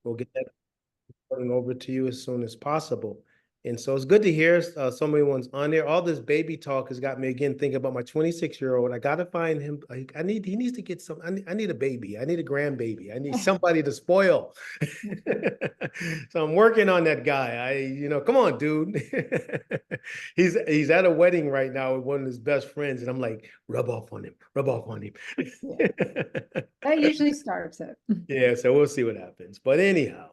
We'll get that recording over to you as soon as possible. And so it's good to hear so many ones on there. All this baby talk has got me again thinking about my 26-year-old. I got to find him. He needs to get some, I need a baby. I need a grandbaby. I need somebody to spoil. So I'm working on that guy. Come on, dude. He's at a wedding right now with one of his best friends. And I'm like, rub off on him, rub off on him. Yeah. That usually starts it. Yeah, so we'll see what happens. But anyhow,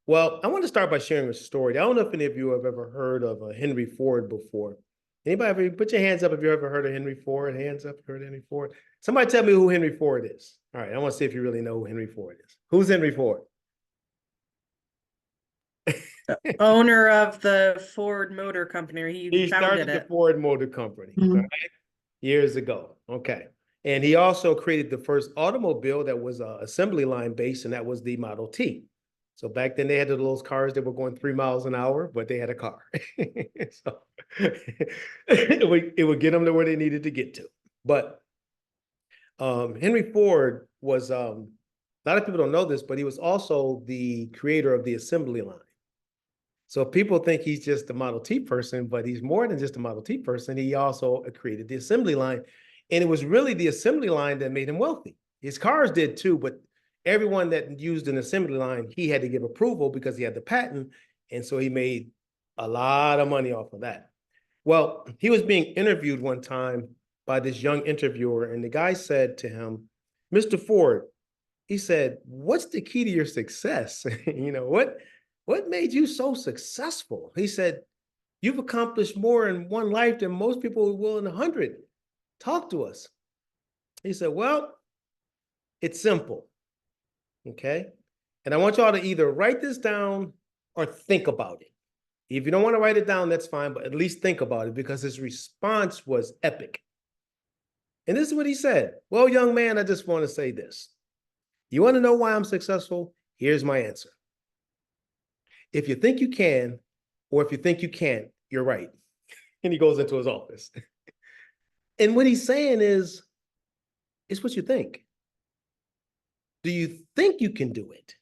well, I want to start by sharing a story. I don't know if any of you have ever heard of Henry Ford before. Anybody ever put your hands up if you ever heard of Henry Ford? Hands up if you heard of Henry Ford. Somebody tell me who Henry Ford is. All right, I want to see if you really know who Henry Ford is. Who's Henry Ford? Owner of the Ford Motor Company. He started founded the it. Ford Motor Company, Mhm. right? Years ago. Okay. And he also created the first automobile that was assembly line based, and that was the Model T. So back then they had those cars that were going 3 miles an hour, but they had a car. So it would get them to where they needed to get to. But Henry Ford was, a lot of people don't know this, but he was also the creator of the assembly line. So people think he's just a Model T person, but he's more than just a Model T person. He also created the assembly line. And it was really the assembly line that made him wealthy. His cars did too, but everyone that used an assembly line, he had to give approval because he had the patent. And so he made a lot of money off of that. Well, he was being interviewed one time by this young interviewer, and the guy said to him, Mr. Ford, he said, what's the key to your success? What made you so successful? He said, you've accomplished more in one life than most people will in 100. Talk to us. He said, well, it's simple. Okay. And I want y'all to either write this down or think about it. If you don't want to write it down, that's fine, but at least think about it, because his response was epic. And this is what he said. Well, young man, I just want to say this. You want to know why I'm successful? Here's my answer. If you think you can, or if you think you can't, you're right. And he goes into his office. And what he's saying is, it's what you think. Do you think you can do it?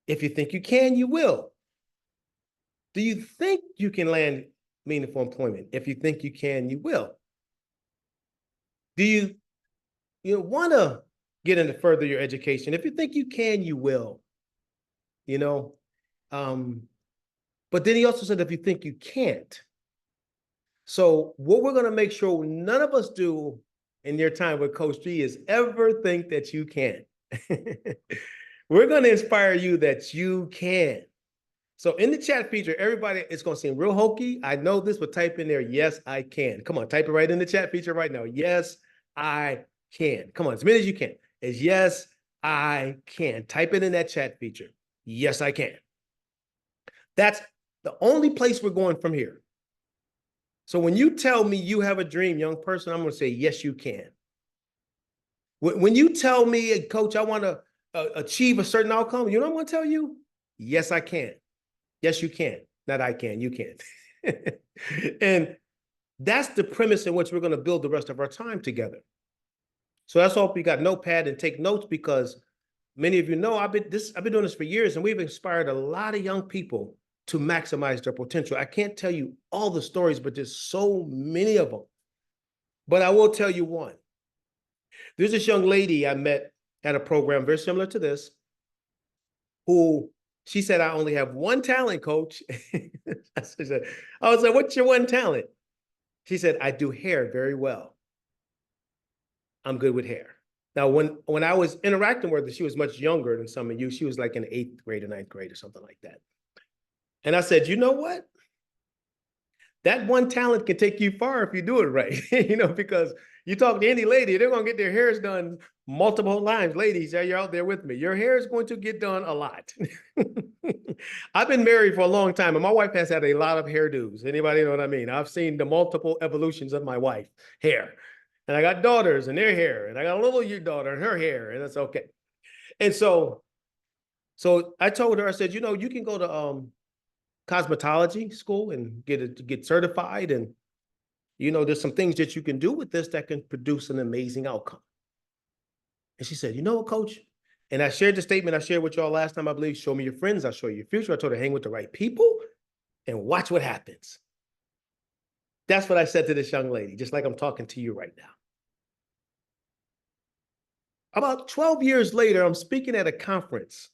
If you think you can, you will. Do you think you can land meaningful employment? If you think you can, you will. Do you want to get into further your education? If you think you can, you will. But then he also said, if you think you can't. So what we're going to make sure none of us do in your time with Coach G is ever think that you can. We're going to inspire you that you can. So in the chat feature, everybody, it's going to seem real hokey. I know this, but type in there, yes, I can. Come on, type it right in the chat feature right now. Yes, I can. Come on, as many as you can. It's yes, I can. Type it in that chat feature. Yes, I can. That's the only place we're going from here. So when you tell me you have a dream, young person, I'm going to say, yes, you can. When you tell me, Coach, I want to achieve a certain outcome, you know what I'm going to tell you? Yes, I can. Yes, you can. Not I can, you can. And that's the premise in which we're going to build the rest of our time together. So that's all. You got notepad and take notes, because many of you know I've been doing this for years, and we've inspired a lot of young people to maximize their potential. I can't tell you all the stories, but there's so many of them. But I will tell you one. There's this young lady I met at a program very similar to this, who she said, I only have one talent, Coach. I was like, what's your one talent? She said, I do hair very well. I'm good with hair. Now, when I was interacting with her, she was much younger than some of you. She was like in 8th grade or 9th grade or something like that. And I said, you know what? That one talent can take you far if you do it right. Because you talk to any lady, they're going to get their hairs done multiple times. Ladies, you're out there with me. Your hair is going to get done a lot. I've been married for a long time, and my wife has had a lot of hairdos. Anybody know what I mean? I've seen the multiple evolutions of my wife's hair. And I got daughters and their hair, and I got a little daughter and her hair, and that's okay. And so I told her, I said, you can go to cosmetology school and get certified, and there's some things that you can do with this that can produce an amazing outcome. And she said, you know what, Coach? And I shared the statement I shared with y'all last time, I believe, show me your friends, I'll show you your future. I told her, hang with the right people and watch what happens. That's what I said to this young lady, just like I'm talking to you right now. About 12 years later, I'm speaking at a conference,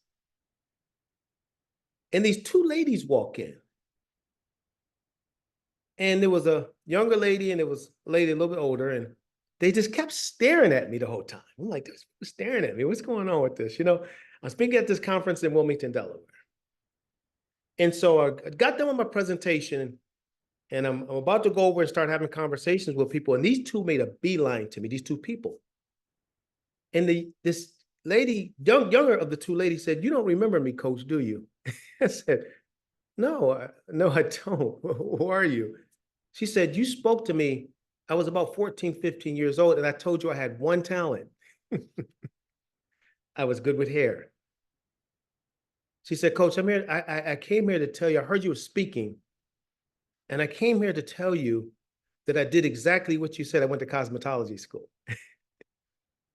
and these two ladies walk in. And there was a younger lady, and there was a lady a little bit older, and they just kept staring at me the whole time. I'm like, they're staring at me. What's going on with this? You know, I'm speaking at this conference in Wilmington, Delaware. And so I got done with my presentation, and I'm about to go over and start having conversations with people. And these two made a beeline to me, these two people. And this lady, younger of the two ladies, said, "You don't remember me, Coach, do you?" I said, no, I don't. Who are you? She said, "You spoke to me. I was about 14, 15 years old, and I told you I had one talent. I was good with hair." She said, "Coach, I'm here. I came here to tell you, I heard you were speaking, and I came here to tell you that I did exactly what you said. I went to cosmetology school.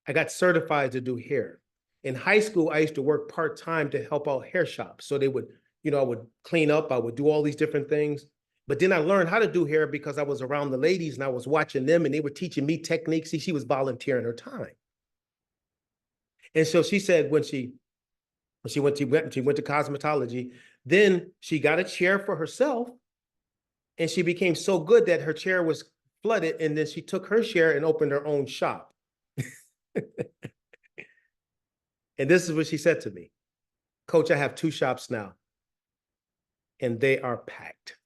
I got certified to do hair. In high school, I used to work part-time to help out hair shops. So they would, you know, I would clean up, I would do all these different things. But then I learned how to do hair because I was around the ladies and I was watching them and they were teaching me techniques. See, she was volunteering her time. And so she said when she went to cosmetology, then she got a chair for herself and she became so good that her chair was flooded. And then she took her chair and opened her own shop. And this is what she said to me: "Coach, I have 2 shops now, and they are packed."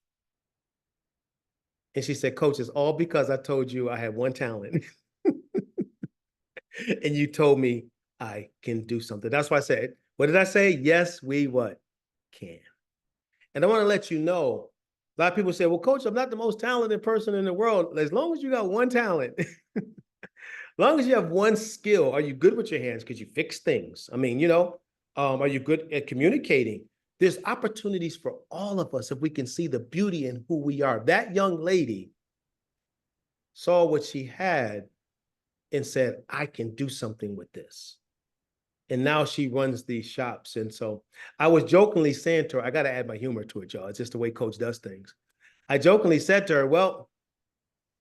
And she said, "Coach, it's all because I told you I had one talent." And you told me I can do something. That's why I said, what did I say? Yes, we what? Can. And I want to let you know, a lot of people say, "Well, Coach, I'm not the most talented person in the world." As long as you got one talent, as long as you have one skill, are you good with your hands? Because you fix things. I mean, you know, are you good at communicating? There's opportunities for all of us if we can see the beauty in who we are. That young lady saw what she had and said, "I can do something with this." And now she runs these shops. And so I was jokingly saying to her, I got to add my humor to it, y'all. It's just the way Coach does things. I jokingly said to her, "Well,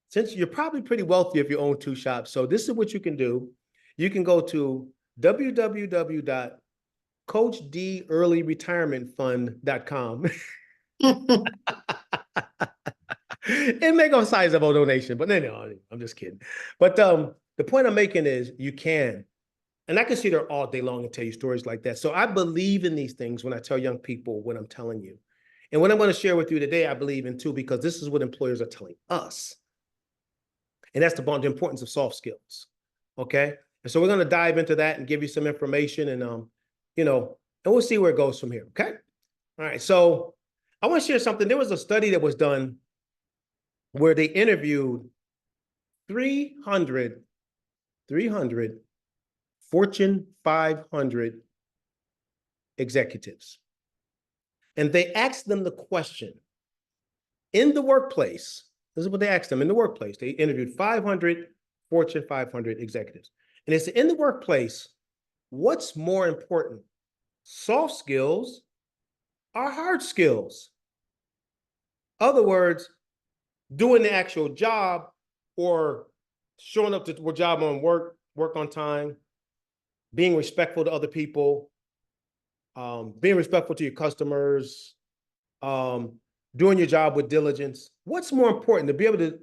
since you're probably pretty wealthy if you own 2 shops, so this is what you can do. You can go to www.coachtearlyretirementfund.com and make a sizable donation." But no, I'm just kidding. But the point I'm making is you can. And I can sit there all day long and tell you stories like that. So I believe in these things when I tell young people what I'm telling you. And what I'm going to share with you today, I believe in too, because this is what employers are telling us. And that's the importance of soft skills. Okay. And so we're going to dive into that and give you some information and, you know, and we'll see where it goes from here. Okay. All right. So I want to share something. There was a study that was done where they interviewed 300 Fortune 500 executives. And they asked them the question in the workplace. This is what they asked them in the workplace. They interviewed 500 Fortune 500 executives. And they said, in the workplace, what's more important, soft skills or hard skills? Other words, doing the actual job or showing up to the job on work on time, being respectful to other people, being respectful to your customers, doing your job with diligence. What's more important, to be able to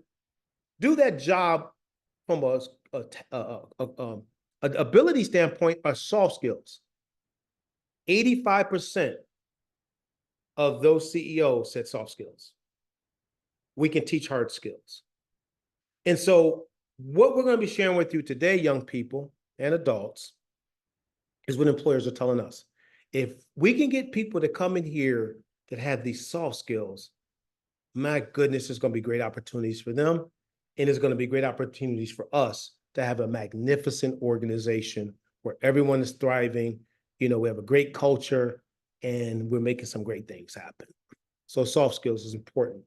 do that job from an ability standpoint or soft skills? 85% of those CEOs said soft skills. We can teach hard skills. And so what we're going to be sharing with you today, young people and adults, is what employers are telling us. If we can get people to come in here that have these soft skills, my goodness, there's going to be great opportunities for them. And there's going to be great opportunities for us to have a magnificent organization where everyone is thriving. You know, we have a great culture and we're making some great things happen. So soft skills is important.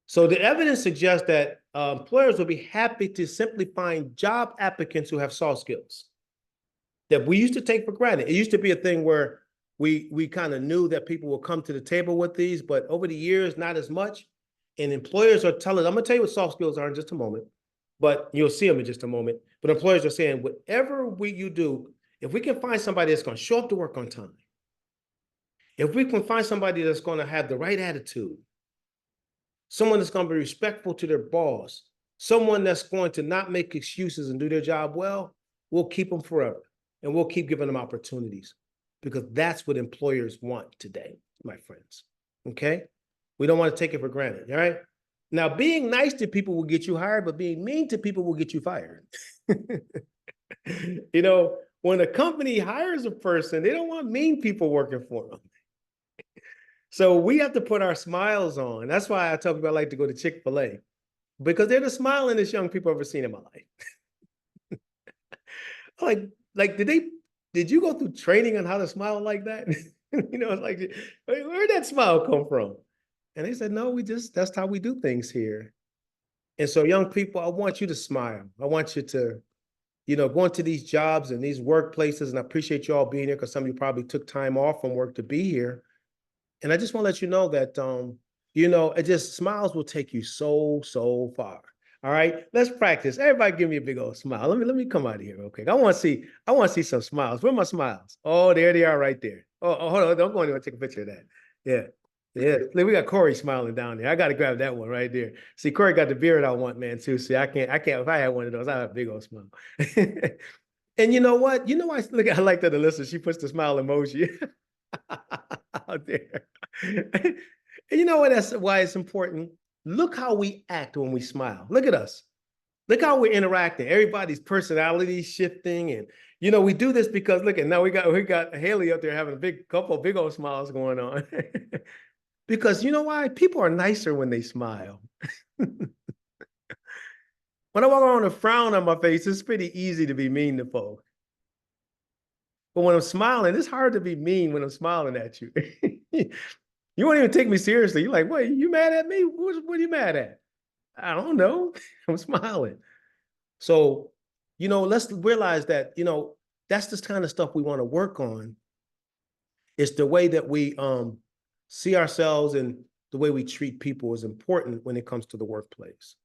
So the evidence suggests that employers will be happy to simply find job applicants who have soft skills. that we used to take for granted. It used to be a thing where we kind of knew that people will come to the table with these, but over the years, not as much. And employers are telling, I'm gonna tell you what soft skills are in just a moment, but you'll see them in just a moment. But employers are saying, whatever you do, if we can find somebody that's gonna show up to work on time, if we can find somebody that's gonna have the right attitude, someone that's gonna be respectful to their boss, someone that's going to not make excuses and do their job well, we'll keep them forever. And we'll keep giving them opportunities because that's what employers want today, my friends. Okay? We don't want to take it for granted. All right. Now, being nice to people will get you hired, but being mean to people will get you fired. You know, when a company hires a person, they don't want mean people working for them. So we have to put our smiles on. That's why I tell people I like to go to Chick-fil-A because they're the smilingest young people I've ever seen in my life. Like, did you go through training on how to smile like that? You know, it's like, where'd that smile come from? And they said, no, that's how we do things here. And so young people, I want you to smile. I want you to, go into these jobs and these workplaces, and I appreciate you all being here because some of you probably took time off from work to be here. And I just want to let you know that, it just smiles will take you so, so far. All right, let's practice. Everybody give me a big old smile. Let me come out of here real quick. I want to see some smiles. Where are my smiles? Oh, there they are right there. Oh, hold on. Don't go anywhere. Take a picture of that. Yeah. Yeah. Look, we got Corey smiling down there. I got to grab that one right there. See, Corey got the beard I want, man, too. See, I can't, if I had one of those, I'd have a big old smile. And you know what? I like that Alyssa, she puts the smile emoji out there. And you know what? That's why it's important. Look how we act when we smile. Look at us. Look how we're interacting. Everybody's personality shifting. And, we do this because look at now we got Haley up there having a couple big old smiles going on. Because you know why? People are nicer when they smile. When I walk around with a frown on my face, it's pretty easy to be mean to folks. But when I'm smiling, it's hard to be mean when I'm smiling at you. You won't even take me seriously. You're like, what, you mad at me? What are you mad at? I don't know. I'm smiling. So, let's realize that, that's the kind of stuff we want to work on. It's the way that we see ourselves and the way we treat people is important when it comes to the workplace.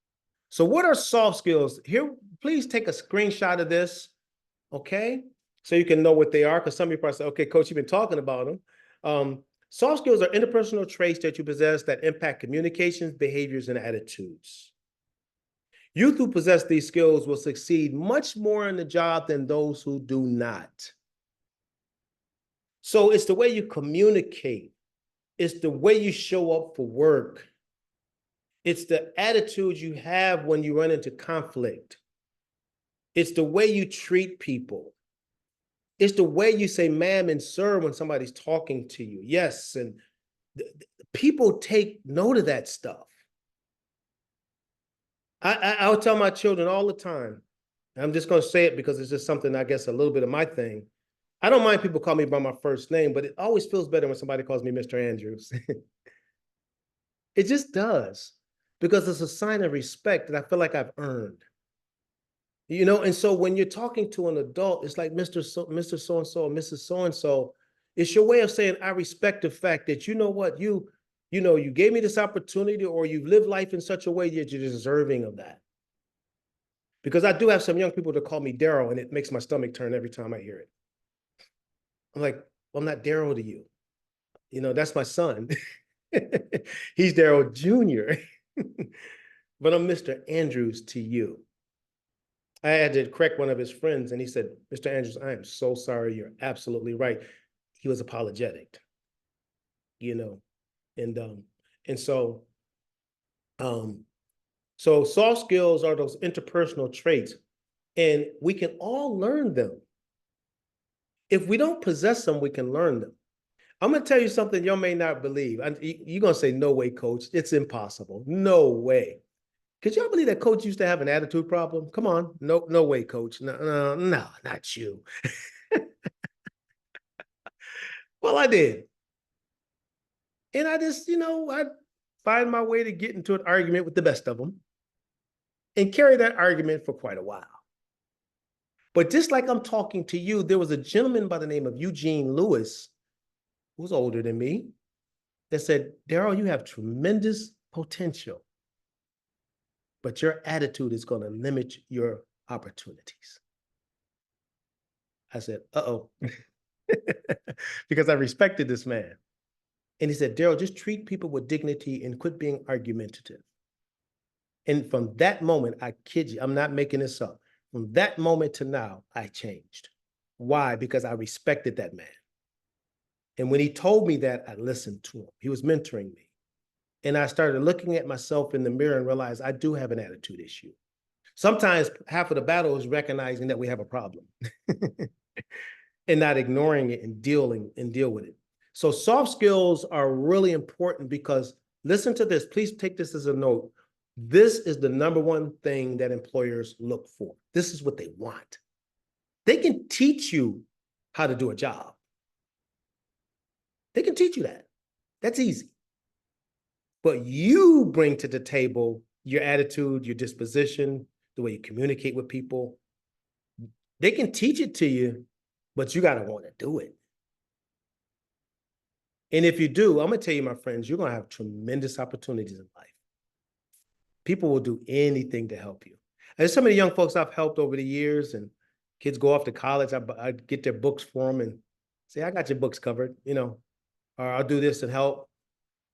So what are soft skills? Here, please take a screenshot of this, okay? So you can know what they are, because some people say, okay, coach, you've been talking about them. Soft skills are interpersonal traits that you possess that impact communications, behaviors, and attitudes. Youth who possess these skills will succeed much more in the job than those who do not. So it's the way you communicate. It's the way you show up for work. It's the attitude you have when you run into conflict. It's the way you treat people. It's the way you say ma'am and sir when somebody's talking to you. Yes, and people take note of that stuff. I'll tell my children all the time, I'm just going to say it because it's just something, I guess, a little bit of my thing. I don't mind people call me by my first name, but it always feels better when somebody calls me Mr. Andrews. It just does, because it's a sign of respect that I feel like I've earned. And so when you're talking to an adult, it's like Mr. So-and-so, Mrs. So-and-so. It's your way of saying, I respect the fact that, you know what, you gave me this opportunity, or you've lived life in such a way that you're deserving of that. Because I do have some young people that call me Daryl, and it makes my stomach turn every time I hear it. I'm like, well, I'm not Daryl to you. That's my son. He's Daryl Jr., but I'm Mr. Andrews to you. I had to correct one of his friends, and he said, Mr. Andrews, I am so sorry. You're absolutely right. He was apologetic, and so soft skills are those interpersonal traits, and we can all learn them. If we don't possess them, we can learn them. I'm going to tell you something you may not believe. You're going to say, no way, coach. It's impossible. No way. Could y'all believe that coach used to have an attitude problem? Come on. No way, coach. No, not you. Well, I did. And I just, I find my way to get into an argument with the best of them and carry that argument for quite a while. But just like I'm talking to you, there was a gentleman by the name of Eugene Lewis, who's older than me, that said, Daryl, you have tremendous potential, but your attitude is going to limit your opportunities. I said, uh-oh, because I respected this man. And he said, Daryl, just treat people with dignity and quit being argumentative. And from that moment, I kid you, I'm not making this up. From that moment to now, I changed. Why? Because I respected that man. And when he told me that, I listened to him. He was mentoring me. And I started looking at myself in the mirror and realized I do have an attitude issue. Sometimes half of the battle is recognizing that we have a problem and not ignoring it and deal with it. So soft skills are really important because, listen to this, please take this as a note. This is the number one thing that employers look for. This is what they want. They can teach you how to do a job. They can teach you that. That's easy. But you bring to the table your attitude, your disposition, the way you communicate with people. They can teach it to you, but you got to want to do it. And if you do, I'm going to tell you, my friends, you're going to have tremendous opportunities in life. People will do anything to help you. And there's so many young folks I've helped over the years, and kids go off to college. I get their books for them and say, I got your books covered, or I'll do this and help.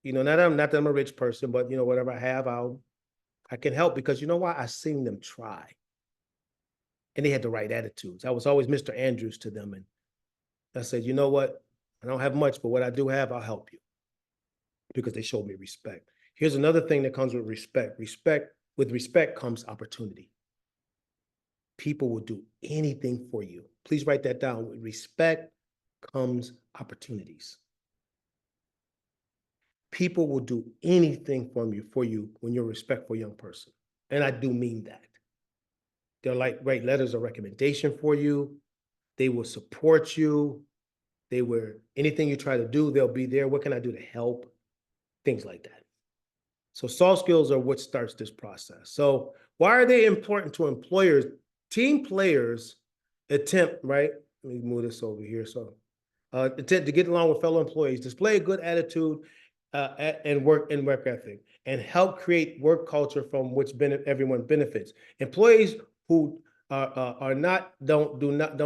Not that I'm a rich person, but whatever I have, I can help, because you know why? I've seen them try. And they had the right attitudes. I was always Mr. Andrews to them. And I said, you know what? I don't have much, but what I do have, I'll help you, because they showed me respect. Here's another thing that comes with respect. With respect comes opportunity. People will do anything for you. Please write that down. With respect comes opportunities. People will do anything for you when you're a respectful young person. And I do mean that. They'll write letters of recommendation for you. They will support you. Anything you try to do, they'll be there. What can I do to help? Things like that. So soft skills are what starts this process. So why are they important to employers? Team players attempt, right? Let me move this over here. So attempt to get along with fellow employees, display a good attitude and work ethic, and help create work culture from which everyone benefits. Employees who don't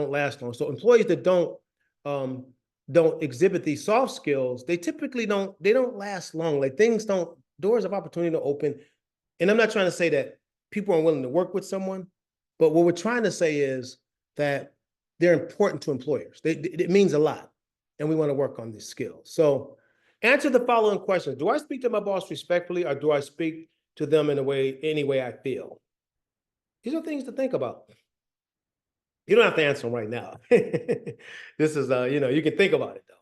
last long. So employees that don't exhibit these soft skills, they typically don't last long. Like doors of opportunity to open. And I'm not trying to say that people aren't willing to work with someone, but what we're trying to say is that they're important to employers. It means a lot, and we want to work on these skills. So answer the following questions. Do I speak to my boss respectfully, or do I speak to them any way I feel? These are things to think about. You don't have to answer them right now. This is, you can think about it though.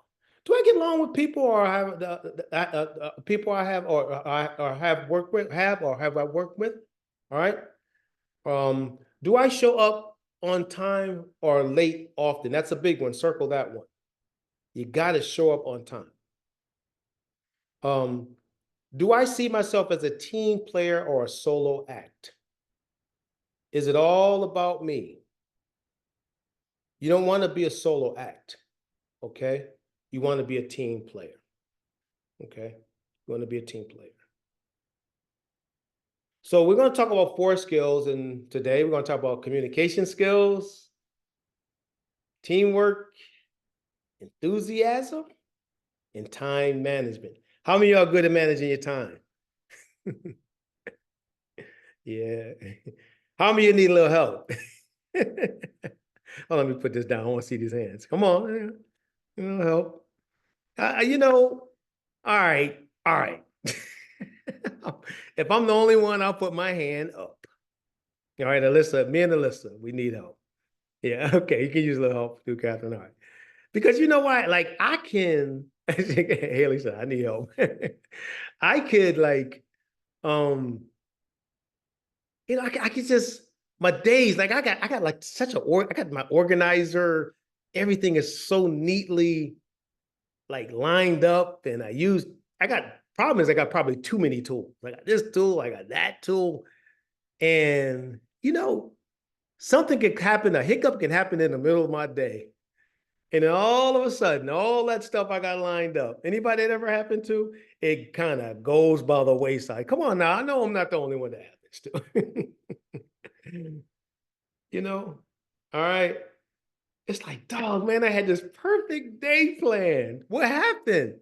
Do I get along with people, or have people I have or have worked with, or have I worked with? All right. Do I show up on time or late often? That's a big one. Circle that one. You got to show up on time. Do I see myself as a team player or a solo act? Is it all about me? You don't want to be a solo act, okay? You want to be a team player, okay? You want to be a team player. So we're going to talk about 4 skills, and today we're going to talk about communication skills, teamwork, enthusiasm, and time management. How many of y'all good at managing your time? Yeah. How many of you need a little help? Oh, let me put this down. I want to see these hands. Come on. A little help. All right. If I'm the only one, I'll put my hand up. All right, Alyssa, me and Alyssa, we need help. Yeah, okay, you can use a little help too, Catherine. All right. Because you know what? Like I can, Haley said, I need help. I could I could just, my days, like I got like I got my organizer, everything is so neatly like lined up, and problem is I got probably too many tools. I got this tool, I got that tool. And Something can happen, a hiccup can happen in the middle of my day. And then all of a sudden, all that stuff I got lined up, anybody that ever happened to, it kind of goes by the wayside. Come on now, I know I'm not the only one that happens to. You know? All right. It's like, dog, man, I had this perfect day planned. What happened?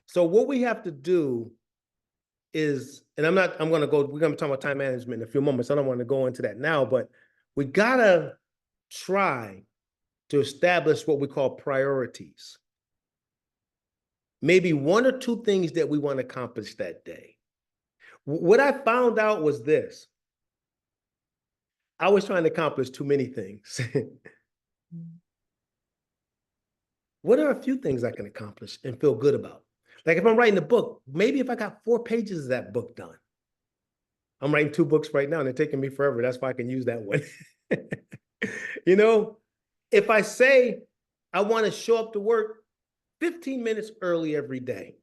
So what we have to do is, and we're going to talk about time management in a few moments. I don't want to go into that now, but we got to try to establish what we call priorities. Maybe one or two things that we want to accomplish that day. What I found out was this. I was trying to accomplish too many things. What are a few things I can accomplish and feel good about? Like if I'm writing a book, maybe if I got 4 pages of that book done. I'm writing 2 books right now and they're taking me forever. That's why I can use that one. You know, if I say I want to show up to work 15 minutes early every day,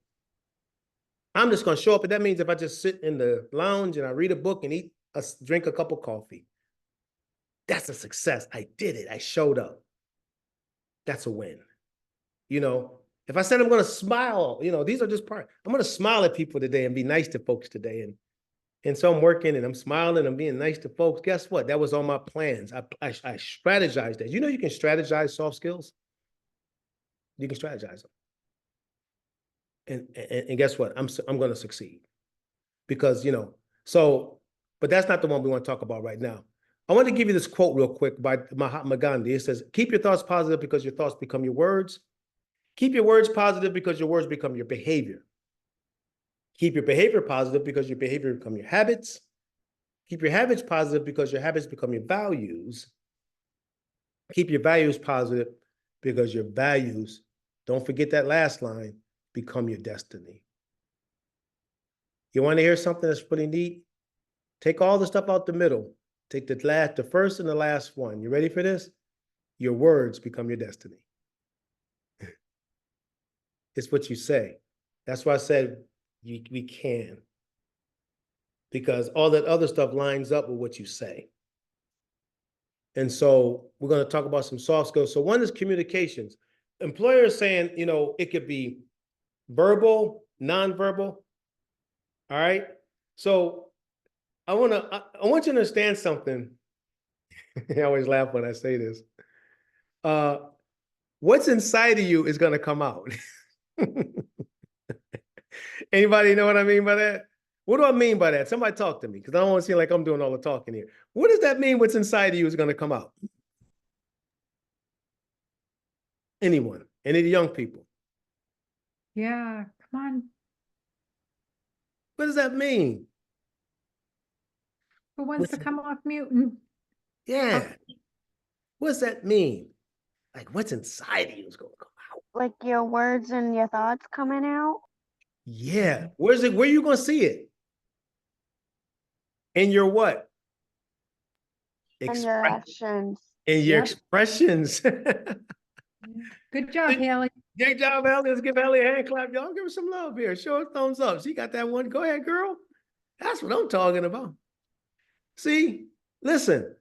I'm just going to show up. And that means if I just sit in the lounge and I read a book and drink a cup of coffee, that's a success. I did it. I showed up. That's a win. You know, if I said I'm going to smile, you know, these are just part. I'm going to smile at people today and be nice to folks today. And so I'm working and I'm smiling, I'm being nice to folks. Guess what? That was on my plans. I strategized that. You know, you can strategize soft skills. You can strategize them. And guess what? I'm going to succeed because, you know, but that's not the one we want to talk about right now. I want to give you this quote real quick by Mahatma Gandhi. It says, keep your thoughts positive because your thoughts become your words. Keep your words positive because your words become your behavior. Keep your behavior positive because your behavior become your habits. Keep your habits positive because your habits become your values. Keep your values positive because your values, don't forget that last line, become your destiny. You want to hear something that's pretty neat? Take all the stuff out the middle. Take the first and the last one. You ready for this? Your words become your destiny. It's what you say. That's why I said we can. Because all that other stuff lines up with what you say. And so we're going to talk about some soft skills. So one is communications. Employers saying, you know, it could be verbal, nonverbal. All right. So I want you to understand something. I always laugh when I say this. What's inside of you is going to come out. Anybody know what I mean by that? What do I mean by that? Somebody talk to me because I don't want to seem like I'm doing all the talking here. What does that mean? What's inside of you is going to come out? Anyone? Any of the young people? Yeah, come on. What does that mean? Who wants to come off mute? Yeah. What does that mean? Like what's inside of you is going to come out. Like your words and your thoughts coming out? Yeah. Where's it? Where are you going to see it? In your what? And your actions. In your Yep. expressions. Good job, Haley. Great job, Haley. Let's give Haley a hand clap. Y'all give her some love here. Show her a thumbs up. She got that one. Go ahead, girl. That's what I'm talking about. See, listen.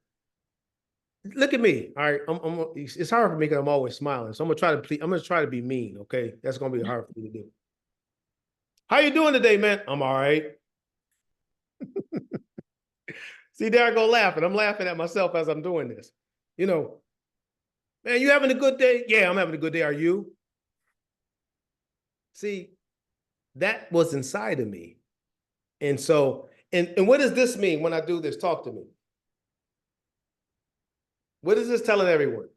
Look at me. All right. It's hard for me because I'm always smiling. So I'm gonna try to be mean. Okay. That's gonna be hard for me to do. How you doing today, man? I'm all right. See, there I go laughing. I'm laughing at myself as I'm doing this. You know, man, you having a good day? Yeah, I'm having a good day. Are you? See, that was inside of me. And so, and what does this mean when I do this? Talk to me. What is this telling everyone?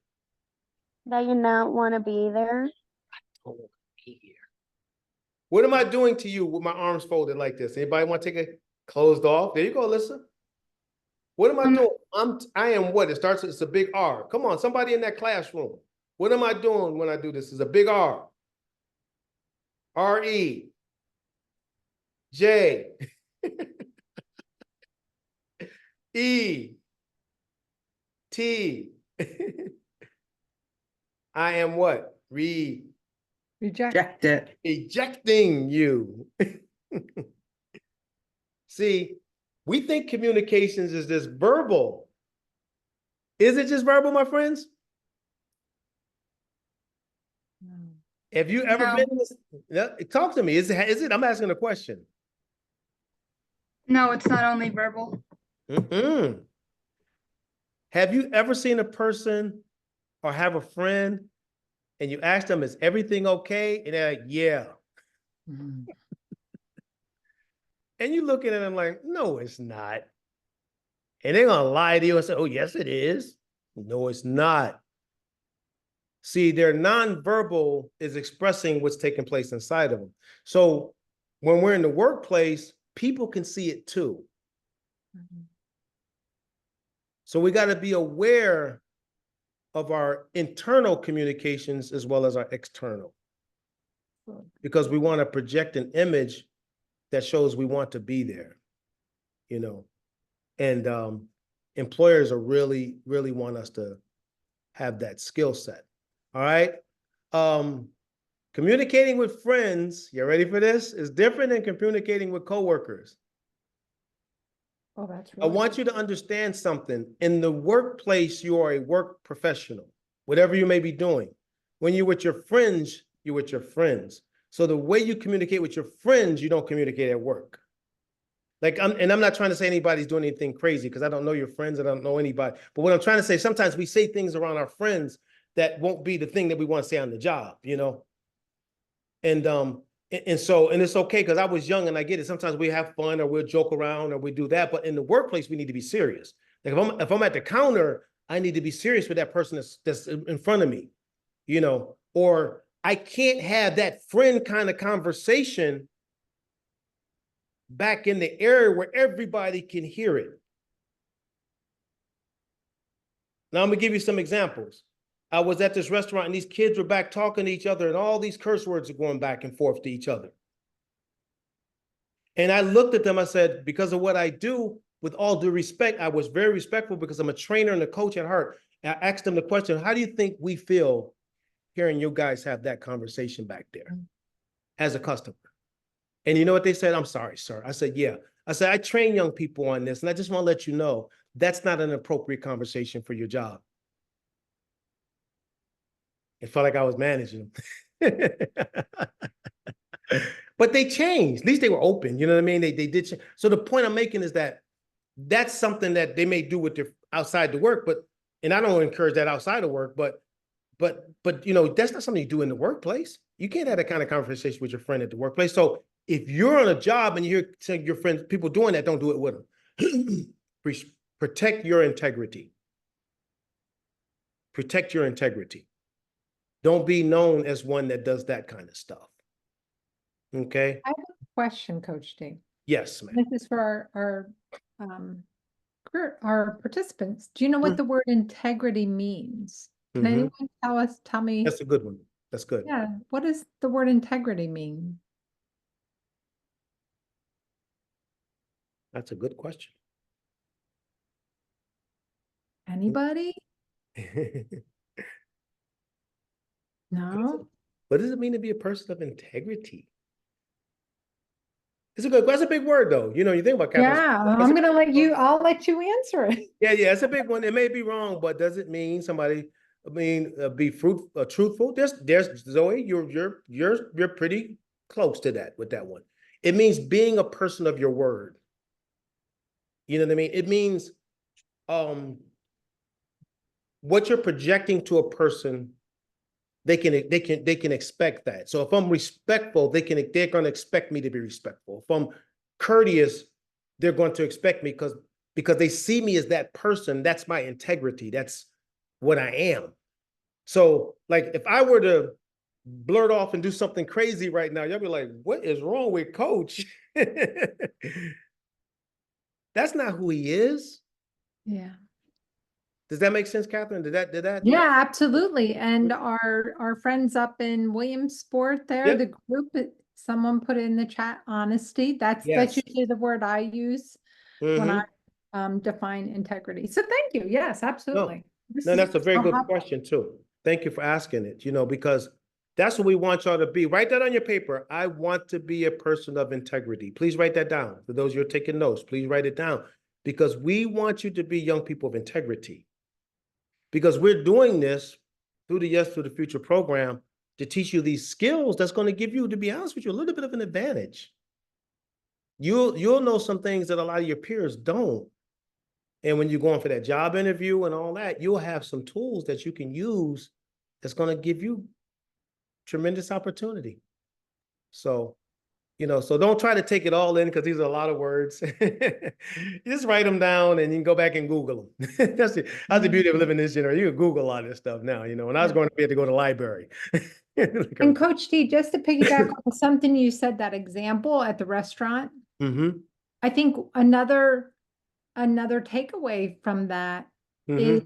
That you not want to be there. I don't want to be here. What am I doing to you with my arms folded like this? Anybody want to take it closed off? There you go, Alyssa. What am I doing? I am what? It's a big R. Come on, somebody in that classroom. What am I doing when I do this? It's a big R. R-E. J. E. T. I am what? Reject it. Ejecting you. See, We think communications is just verbal. Is it just verbal, my friends? Have you ever No. been in this? Yeah, talk to me. Is it? I'm asking a question. No, it's not only verbal. Mm-mm. Have you ever seen a person or have a friend and you ask them, is everything okay? And they're like, yeah. And you looking at them like, no, it's not. And they're gonna lie to you and say, oh, yes, it is. No, it's not. See, their nonverbal is expressing what's taking place inside of them. So when we're in the workplace, people can see it too. So we got to be aware of our internal communications as well as our external, because we want to project an image that shows we want to be there, you know, and employers are really want us to have that skill set. All right. Communicating with friends, you ready for this? Is different than communicating with coworkers. Oh, that's I really want you to understand something. In the workplace, you are a work professional, whatever you may be doing. When you're with your friends, you're with your friends. So the way you communicate with your friends, you don't communicate at work. Like, I'm not trying to say anybody's doing anything crazy because I don't know your friends. I don't know anybody. But what I'm trying to say, sometimes we say things around our friends that won't be the thing that we want to say on the job, you know? And it's okay because I was young and I get it. Sometimes we have fun or we'll joke around or we do that. But in the workplace, we need to be serious. Like if I'm at the counter, I need to be serious with that person that's in front of me, you know, or I can't have that friend kind of conversation back in the area where everybody can hear it. Now I'm gonna give you some examples. I was at this restaurant and these kids were back talking to each other and all these curse words are going back and forth to each other. And I looked at them, I said, because of what I do, with all due respect, I was very respectful because I'm a trainer and a coach at heart. And I asked them the question, how do you think we feel hearing you guys have that conversation back there as a customer? And you know what they said? I'm sorry, sir. I said, yeah. I said, I train young people on this, and I just want to let you know that's not an appropriate conversation for your job. It felt like I was managing them. But they changed. At least they were open. You know what I mean? They did change. So the point I'm making is that that's something that they may do with their outside the work, and I don't encourage that outside of work, but you know, that's not something you do in the workplace. You can't have that kind of conversation with your friend at the workplace. So if you're on a job and you hear your friends, people doing that, don't do it with them. Protect your integrity. Protect your integrity. Don't be known as one that does that kind of stuff. Okay? I have a question, Coach D. Yes, ma'am. This is for our participants. Do you know what the word integrity means? Can anyone tell me? That's a good one. That's good. Yeah, what does the word integrity mean? That's a good question. Anybody? No? What does it mean to be a person of integrity? That's a big word though. You know, you think about Catholic. Yeah, I'm gonna let you, I'll let you answer it. Yeah, it's a big one. It may be wrong, but does it mean somebody, be truthful? There's Zoe, you're pretty close to that with that one. It means being a person of your word. You know what I mean? It means what you're projecting to a person, they can expect that. So if I'm respectful, they're going to expect me to be respectful. If I'm courteous, they're going to expect me because they see me as that person. That's my integrity. That's what I am. So like if I were to blurt off and do something crazy right now, y'all be like, what is wrong with Coach? That's not who he is. Yeah. Does that make sense, Catherine? Did that? Yeah, absolutely. And our friends up in Williamsport there, Yep. the group, someone put in the chat, honesty. That's Yes. usually the word I use when I define integrity. So thank you. Yes, absolutely. No, that's a very good question too. Thank you for asking it, you know, because That's what we want y'all to be. Write that on your paper. I want to be a person of integrity. Please write that down. For those who are taking notes, please write it down because we want you to be young people of integrity. Because we're doing this through the Yes to the Future program to teach you these skills that's going to give you, to be honest with you, a little bit of an advantage. You'll know some things that a lot of your peers don't. And when you're going for that job interview and all that, you'll have some tools that you can use that's going to give you tremendous opportunity. So, so don't try to take it all in because these are a lot of words. You just write them down and you can go back and Google them. That's the beauty of living this generation. You can Google a lot of this stuff now, When I was going to be able to go to the library. And Coach T, just to piggyback on something you said, that example at the restaurant, I think another takeaway from that is,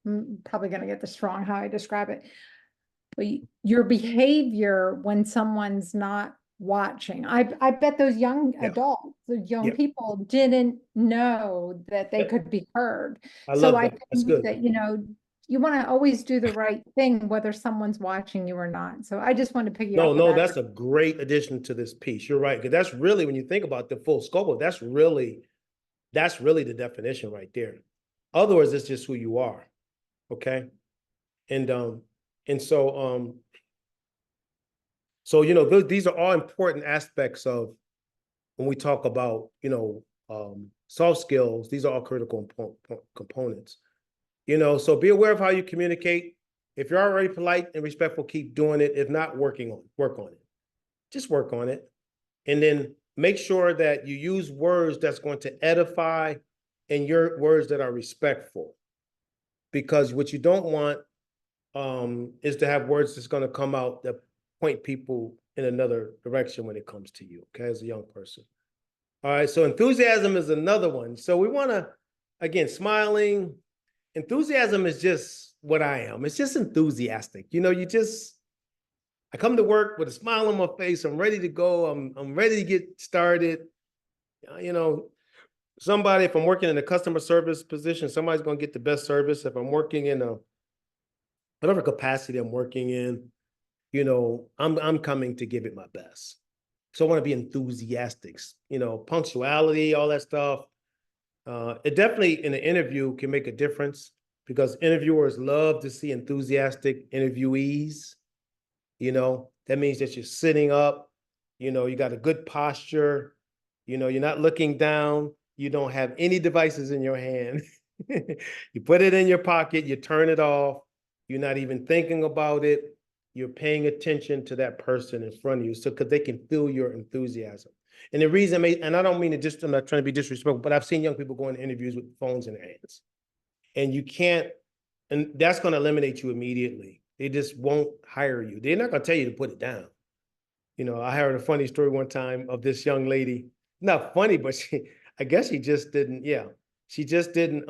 I'm probably going to get this wrong how I describe it, but your behavior when someone's not watching. I bet those young adults, the young people didn't know that they could be heard. I love that. That's think good. that, you want to always do the right thing, whether someone's watching you or not. So I just want to piggyback. No, that's a great addition to this piece. You're right. Because that's really, when you think about the full scope of, that's really the definition right there. Otherwise, it's just who you are. Okay. And so these are all important aspects of when we talk about, soft skills. These are all critical components. So be aware of how you communicate. If you're already polite and respectful, keep doing it. If not, work on it. Just work on it. And then make sure that you use words that's going to edify and your words that are respectful. Because what you don't want is to have words that's going to come out that point people in another direction when it comes to you, okay, as a young person. All right, so enthusiasm is another one. So we want to, again, smiling. Enthusiasm is just what I am. It's just enthusiastic. I come to work with a smile on my face. I'm ready to go. I'm ready to get started. If I'm working in a customer service position, somebody's going to get the best service. If I'm working in whatever capacity I'm working in, I'm coming to give it my best. So I want to be enthusiastic, punctuality, all that stuff. It definitely in an interview can make a difference because interviewers love to see enthusiastic interviewees. That means that you're sitting up, you got a good posture, you're not looking down, you don't have any devices in your hand. You put it in your pocket, you turn it off, you're not even thinking about it. You're paying attention to that person in front of you, so because they can feel your enthusiasm. And the reason, and I don't mean to I'm not trying to be disrespectful, but I've seen young people go into interviews with phones in their hands. And you can't, and that's going to eliminate you immediately. They just won't hire you. They're not going to tell you to put it down. I heard a funny story one time of this young lady. Not funny, but I guess she just didn't, She just didn't,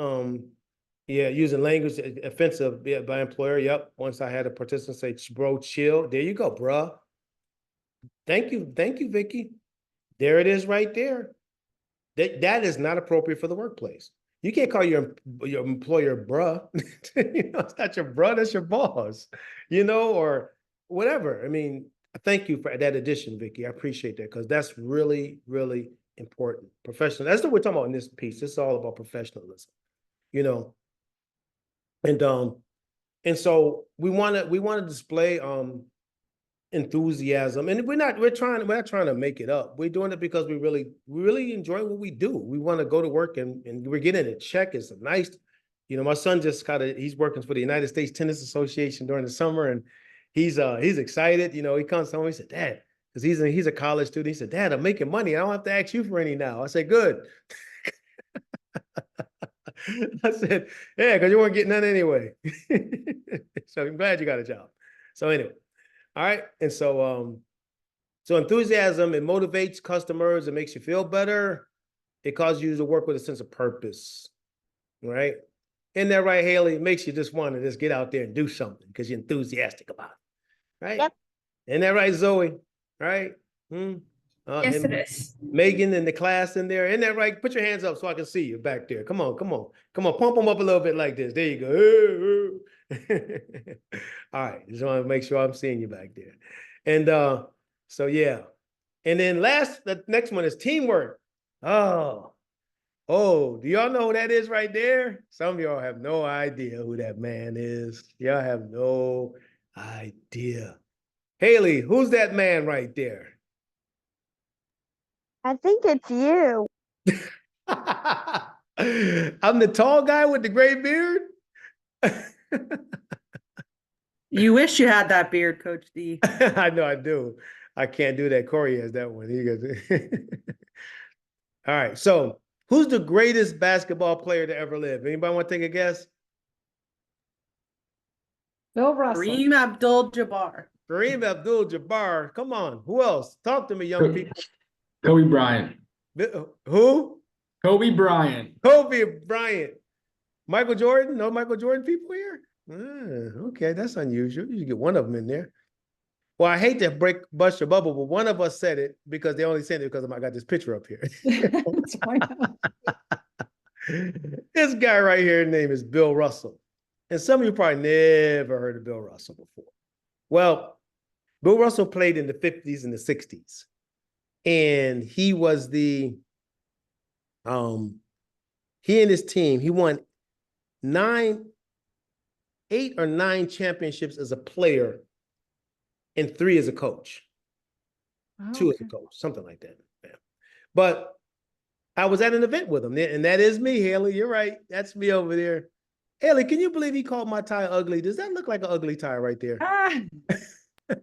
using language offensive by employer. Yep. Once I had a participant say, bro, chill. There you go, bruh. Thank you, Vicky. There it is right there. That is not appropriate for the workplace. You can't call your employer bruh. It's not your bruh, that's your boss, or whatever. I mean, thank you for that addition, Vicky. I appreciate that because that's really, really important. Professional. That's what we're talking about in this piece. It's all about professionalism, And so we want to display enthusiasm, and we're not trying to make it up. We're doing it because we really enjoy what we do. We want to go to work and we're getting a check. It's a nice, my son just he's working for the United States Tennis Association during the summer, and he's excited. He comes home, he said, Dad, because he's a college student. He said, Dad, I'm making money. I don't have to ask you for any now. I said, good. I said, yeah, because you weren't getting none anyway. So I'm glad you got a job. So anyway. All right. And so enthusiasm, it motivates customers. It makes you feel better. It causes you to work with a sense of purpose. Right. Isn't that right, Haley? It makes you just want to just get out there and do something because you're enthusiastic about it. Right. Yep. Isn't that right, Zoe? Right. Yes, it is. Megan in the class in there. Isn't that right? Put your hands up so I can see you back there. Come on. Pump them up a little bit like this. There you go. All right, just want to make sure I'm seeing you back there. And so yeah. And then the next one is teamwork. Oh, do y'all know who that is right there? Some of y'all have no idea who that man is. Y'all have no idea. Haley, who's that man right there? I think it's you. I'm the tall guy with the gray beard. You wish you had that beard, Coach D. I know I do. I can't do that. Corey has that one. He goes. All right. So, who's the greatest basketball player to ever live? Anybody want to take a guess? Bill Russell. Kareem Abdul-Jabbar. Kareem Abdul-Jabbar. Come on. Who else? Talk to me, young people. Kobe Bryant. Who? Kobe Bryant. Kobe Bryant. Michael Jordan? No Michael Jordan people here? Okay, that's unusual. You should get one of them in there. Well, I hate to bust your bubble, but one of us said it because they only said it because I got this picture up here. This guy right here, his name is Bill Russell. And some of you probably never heard of Bill Russell before. Well, Bill Russell played in the 50s and the 60s. And he was he and his team, he won 8 or 9 championships as a player and 3 as a coach. Oh, 2 as a coach, something like that. Yeah. But I was at an event with him, and that is me, Haley. You're right. That's me over there. Haley, can you believe he called my tie ugly? Does that look like an ugly tie right there? It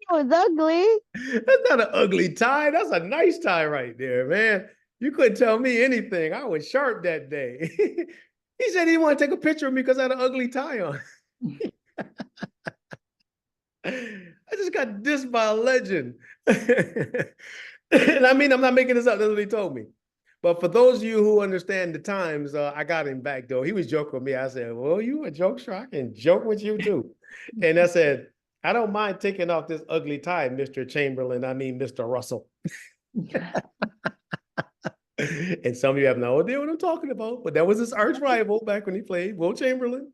was ugly. That's not an ugly tie. That's a nice tie right there, man. You couldn't tell me anything. I was sharp that day. He said he didn't want to take a picture of me because I had an ugly tie on. I just got dissed by a legend. And I mean, I'm not making this up. That's what he told me. But for those of you who understand the times, I got him back, though. He was joking with me. I said, well, you a jokester? I can joke with you, too. And I said, I don't mind taking off this ugly tie, Mr. Chamberlain. I mean, Mr. Russell. And some of you have no idea what I'm talking about, but that was his arch rival back when he played, Will Chamberlain.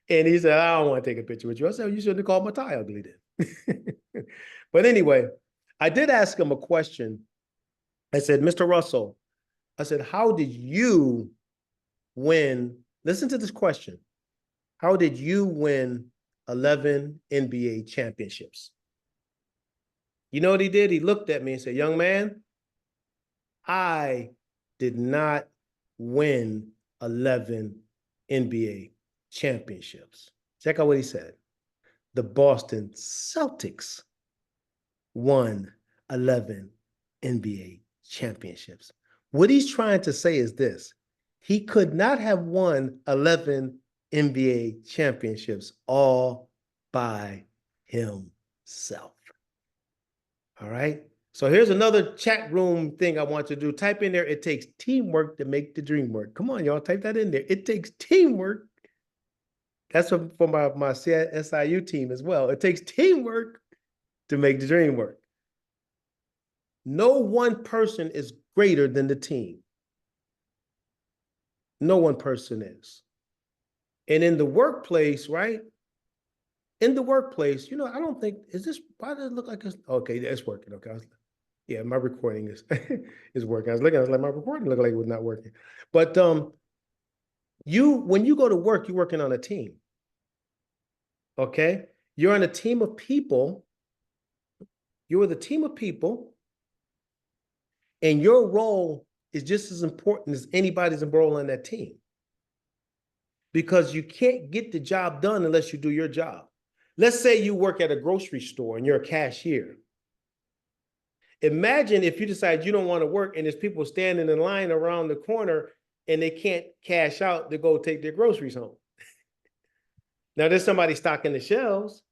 And he said, I don't want to take a picture with you. I said, you shouldn't have called my tie ugly then. But anyway, I did ask him a question. I said, Mr. Russell, I said, how did you win? Listen to this question. How did you win 11 NBA championships? You know what he did? He looked at me and said, young man, I did not win 11 NBA championships. Check out what he said. The Boston Celtics won 11 NBA championships. What he's trying to say is this. He could not have won 11 NBA championships all by himself. All right? So here's another chat room thing I want you to do. Type in there, it takes teamwork to make the dream work. Come on, y'all, type that in there. It takes teamwork. That's for my CSIU team as well. It takes teamwork to make the dream work. No one person is greater than the team. No one person is. And in the workplace, right? In the workplace, I don't think, why does it look like it's, okay, it's working, okay. Yeah, my recording is working. I was like, my recording looked like it was not working. But when you go to work, you're working on a team, okay? You're on a team of people. You're with a team of people, and your role is just as important as anybody's role on that team. Because you can't get the job done unless you do your job. Let's say you work at a grocery store and you're a cashier. Imagine if you decide you don't want to work and there's people standing in line around the corner and they can't cash out to go take their groceries home. Now there's somebody stocking the shelves.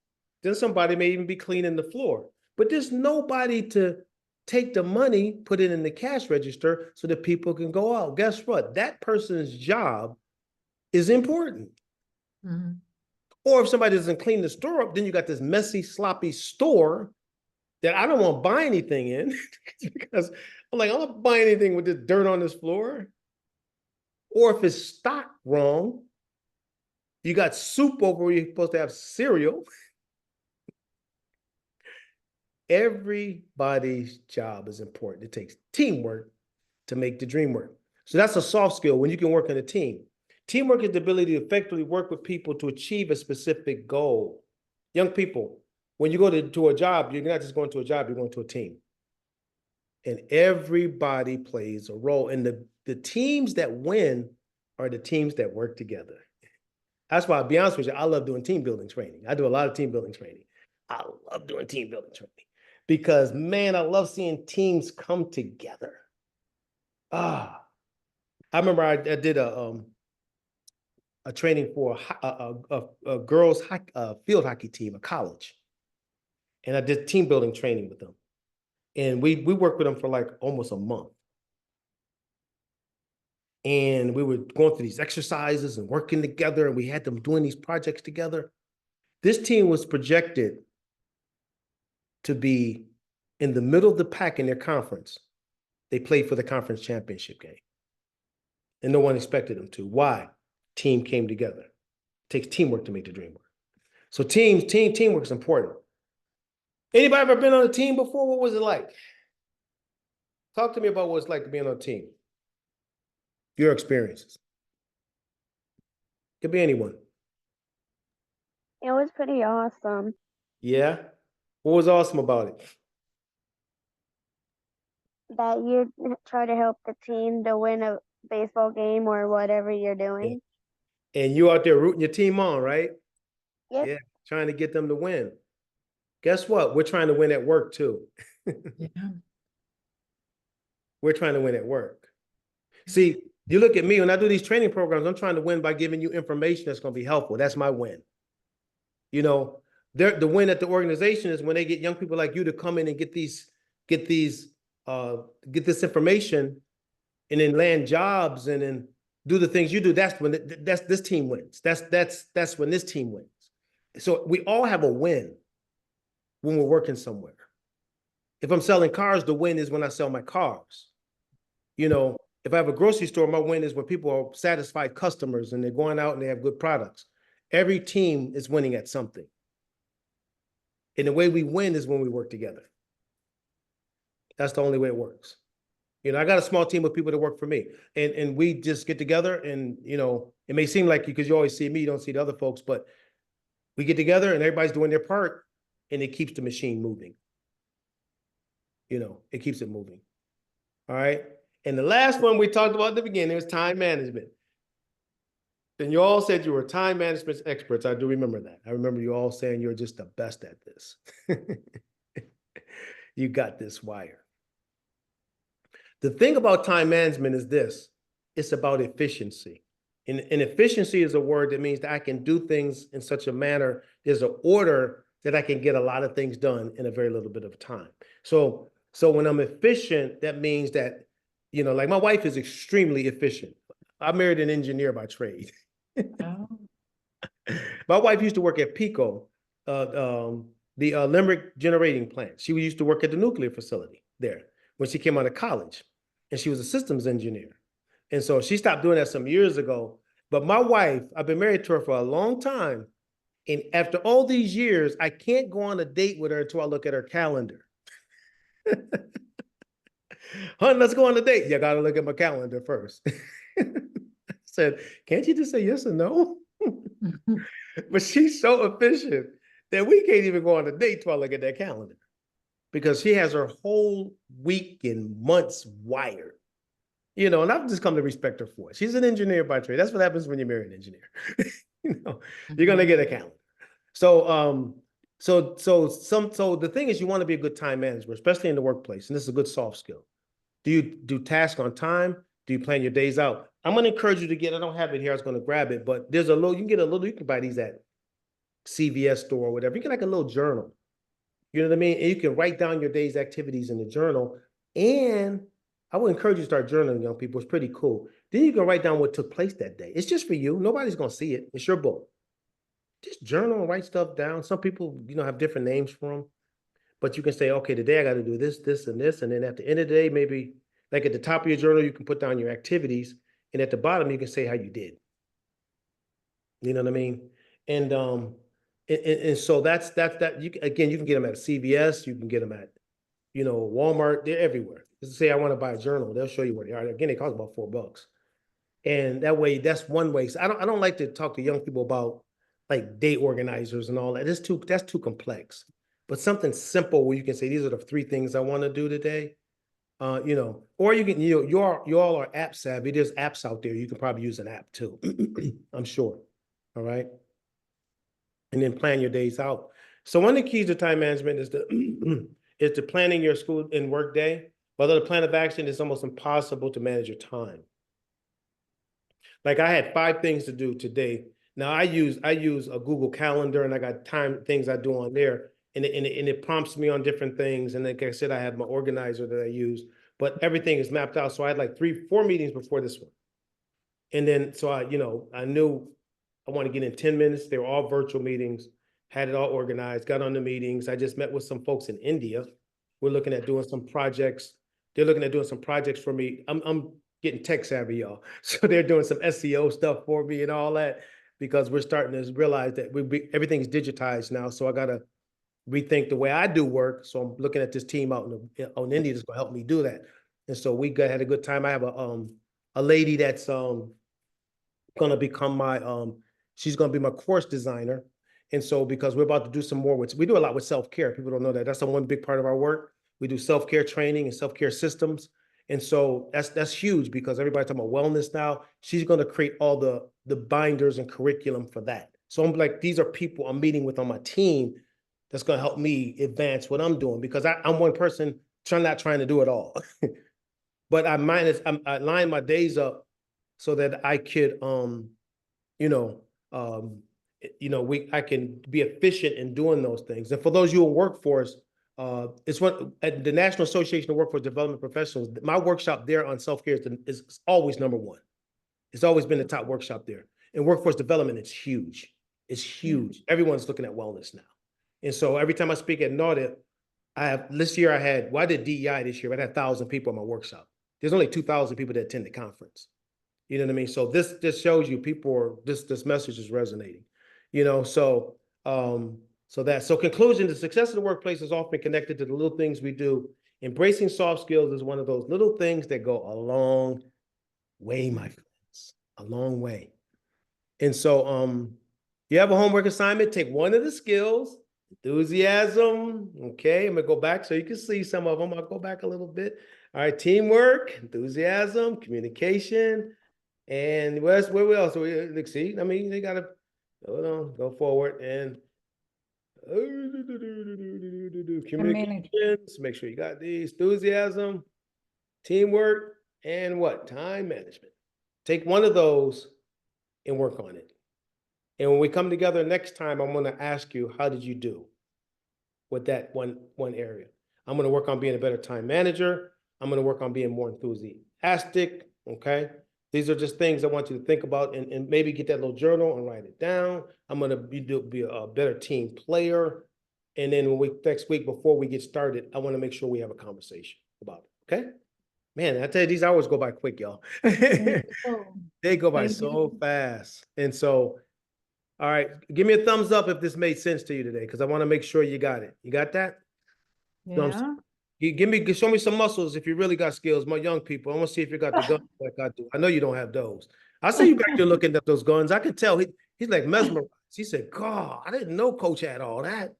Then somebody may even be cleaning the floor. But there's nobody to take the money, put it in the cash register so that people can go out. Guess what? That person's job is important. Mm-hmm. Or if somebody doesn't clean the store up, then you got this messy, sloppy store that I don't want to buy anything in because I'm like, I don't buy anything with this dirt on this floor. Or if it's stocked wrong, You got soup over where you're supposed to have cereal. Everybody's job is important. It takes teamwork to make the dream work. So that's a soft skill when you can work in a team. Teamwork is the ability to effectively work with people to achieve a specific goal. Young people, when you go to a job, you're not just going to a job, you're going to a team. And everybody plays a role. And the teams that win are the teams that work together. That's why, I'll be honest with you, I love doing team building training. I do a lot of team building training. I love doing team building training because, man, I love seeing teams come together. I remember I did a training for a girls field hockey team, a college. And I did team building training with them. And we worked with them for like almost a month. And we were going through these exercises and working together, and we had them doing these projects together. This team was projected to be in the middle of the pack in their conference. They played for the conference championship game. And no one expected them to. Why? Team came together. It takes teamwork to make the dream work. So teamwork is important. Anybody ever been on a team before? What was it like? Talk to me about what it's like to be on a team. Your experiences. Could be anyone. It was pretty awesome. Yeah? What was awesome about it? That you try to help the team to win a baseball game or whatever you're doing. Yeah. And you out there rooting your team on, right? Yep. Yeah, trying to get them to win. Guess what? We're trying to win at work too. Yeah. We're trying to win at work. See, you look at me, when I do these training programs, I'm trying to win by giving you information that's going to be helpful. That's my win. You know, the win at the organization is when they get young people like you to come in and get this information and then land jobs and then do the things you do. That's when this team wins. That's when this team wins. So we all have a win when we're working somewhere. If I'm selling cars, the win is when I sell my cars. You know, if I have a grocery store, my win is when people are satisfied customers and they're going out and they have good products. Every team is winning at something. And the way we win is when we work together. That's the only way it works. You know, I got a small team of people that work for me, and we just get together and, you know, it may seem like because you always see me, you don't see the other folks, but we get together and everybody's doing their part and it keeps the machine moving. You know, it keeps it moving. All right. And the last one we talked about at the beginning was time management. And you all said you were time management experts. I do remember that. I remember you all saying you're just the best at this. You got this wire. The thing about time management is this. It's about efficiency. And efficiency is a word that means that I can do things in such a manner, there's an order that I can get a lot of things done in a very little bit of time. So when I'm efficient, that means that, you know, like my wife is extremely efficient. I married an engineer by trade. Oh. My wife used to work at PICO, the Limerick generating plant. She used to work at the nuclear facility there when she came out of college, and she was a systems engineer. And so she stopped doing that some years ago. But my wife, I've been married to her for a long time. And after all these years, I can't go on a date with her until I look at her calendar. Hun, let's go on a date. You got to look at my calendar first. I said, can't you just say yes or no? But she's so efficient that we can't even go on a date till I look at that calendar because she has her whole week and months wired. You know, and I've just come to respect her for it. She's an engineer by trade. That's what happens when you marry an engineer. You know, you're gonna get a calendar. So the thing is, you want to be a good time manager, especially in the workplace, and this is a good soft skill. Do you do tasks on time? Do you plan your days out? I'm gonna encourage you to get. I don't have it here. I was gonna grab it, but there's a little. You can get a little. You can buy these at CVS store or whatever. You can like a little journal. You know what I mean? And you can write down your day's activities in the journal. And I would encourage you to start journaling, young people. It's pretty cool. Then you can write down what took place that day. It's just for you. Nobody's going to see it. It's your book. Just journal and write stuff down. Some people, you know, have different names for them. But you can say, okay, today I got to do this, this, and this. And then at the end of the day, maybe like at the top of your journal, you can put down your activities. And at the bottom, you can say how you did. You know what I mean? And so that's that. You again, you can get them at CVS. You can get them at, Walmart. They're everywhere. Just say I want to buy a journal. They'll show you where they are. Again, they cost about $4. And that way, that's one way. So I don't like to talk to young people about like day organizers and all that. That's too complex. But something simple where you can say, these are the 3 things I want to do today. Or you can, you all are app savvy. There's apps out there. You can probably use an app too. I'm sure. All right. And then plan your days out. So one of the keys to time management is to planning your school and work day. Without a plan of action, it's almost impossible to manage your time. Like I had 5 things to do today. Now I use a Google Calendar, and I got things I do on there, and it prompts me on different things. And like I said, I have my organizer that I use, but everything is mapped out. So I had like 3-4 meetings before this one. And then, so I knew I want to get in 10 minutes. They were all virtual meetings, had it all organized, got on the meetings. I just met with some folks in India. We're looking at doing some projects. They're looking at doing some projects for me. I'm getting tech savvy, y'all. So they're doing some SEO stuff for me and all that, because we're starting to realize that everything's digitized now. So I got to rethink the way I do work. So I'm looking at this team out in India that's going to help me do that. And so had a good time. I have a lady that's going to become she's going to be my course designer. And so because we're about to do some more we do a lot with self-care. People don't know that. That's one big part of our work. We do self-care training and self-care systems. And so that's huge, because everybody's talking about wellness now. She's going to create all the binders and curriculum for that. So I'm like, these are people I'm meeting with on my team that's going to help me advance what I'm doing, because I'm one person not trying to do it all. But I line my days up so that I could, I can be efficient in doing those things. And for those of you in workforce, it's at the National Association of Workforce Development Professionals, my workshop there on self-care is always number 1. It's always been the top workshop there. And workforce development, it's huge. It's huge. Everyone's looking at wellness now. And so every time I speak at an audit, I did DEI this year, but I had 1,000 people in my workshop. There's only 2,000 people that attend the conference. You know what I mean? So this shows you this message is resonating, so conclusion, the success of the workplace is often connected to the little things we do. Embracing soft skills is one of those little things that go a long way, my friends, a long way. And so, you have a homework assignment, take one of the skills, enthusiasm. Okay, I'm gonna go back so you can see some of them. I'll go back a little bit. All right, teamwork, enthusiasm, communication, and where else? Let's see. I mean, they gotta go forward and communications. Make sure you got these: enthusiasm, teamwork, and what? Time management. Take one of those and work on it. And when we come together next time, I'm going to ask you, how did you do with that one area? I'm going to work on being a better time manager. I'm going to work on being more enthusiastic. Okay. These are just things I want you to think about, and maybe get that little journal and write it down. I'm going to be a better team player. And then next week, before we get started, I want to make sure we have a conversation about it. Okay. Man, I tell you, these hours go by quick, y'all. They go by so fast. And so, all right, give me a thumbs up if this made sense to you today, because I want to make sure you got it. You got that? Yeah. Show me some muscles if you really got skills, my young people. I want to see if you got the guns like I do. I know you don't have those. I see you back there looking at those guns. I can tell he's like mesmerized. He said, God, I didn't know Coach had all that.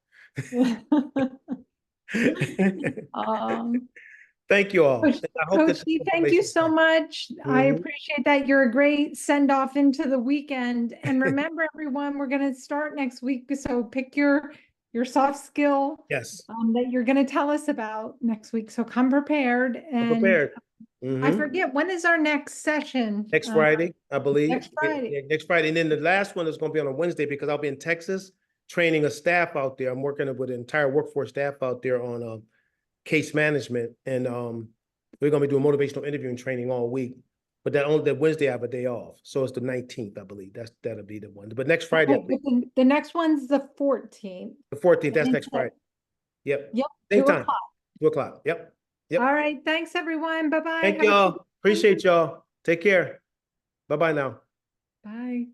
Thank you all. Coach D, thank you so much. I appreciate that. You're a great send off into the weekend. And remember, everyone, we're going to start next week. So pick your soft skill that you're going to tell us about next week. So come prepared. And I'm prepared. I forget, when is our next session? Next Friday, I believe. Next Friday. Yeah, next Friday. And then the last one is going to be on a Wednesday, because I'll be in Texas training a staff out there. I'm working with the entire workforce staff out there on case management, and we're going to be doing motivational interviewing training all week. But that Wednesday I have a day off, so it's the 19th, I believe. That'll be the one. But next Friday, the next one's the 14th. The 14th. That's next Friday. Yep. Same time. 2 o'clock. Yep. All right. Thanks, everyone. Bye bye. Thank y'all. Appreciate y'all. Take care. Bye bye now. Bye.